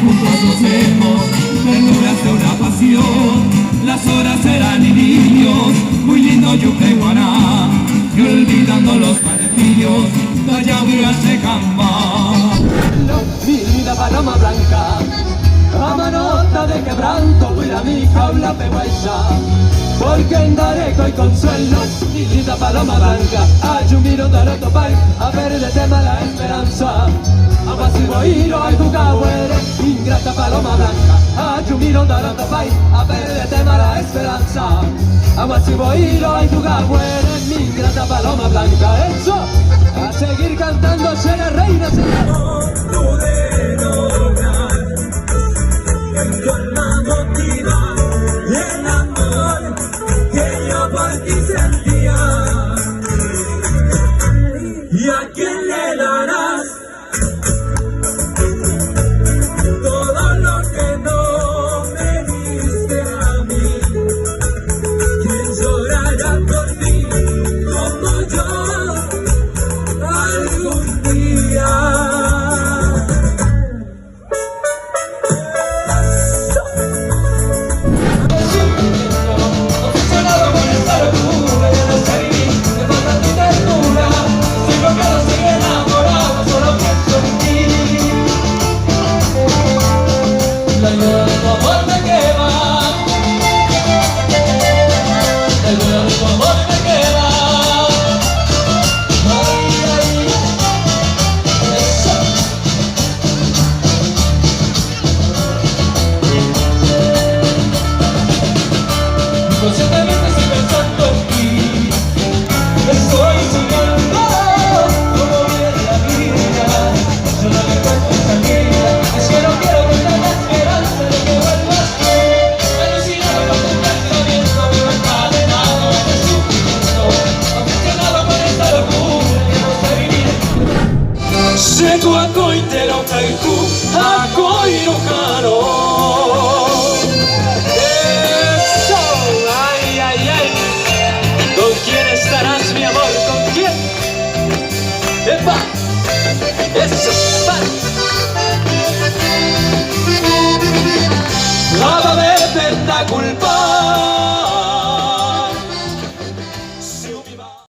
juntos gocemos ternuras de una pasión. Las horas serán idilios, muy lindo Yuqueguaná, y olvidando los parejillos, Dayaguira se camba. Mi linda paloma blanca, a manota de quebranto, mira mi jaula peguaisa, porque en Dareco hay consuelo. Mi linda paloma blanca, ayumiro daroto pai, a ver de tema la esperanza. Amasivo hiro ay tu cahuere, ingrata paloma blanca, ayumiro daroto pai, a ver de tema la esperanza. Amasivo hiro ay tu cahuere, mi ingrata paloma blanca. Eso, a seguir cantando, será reina, será. Tu alma motiva.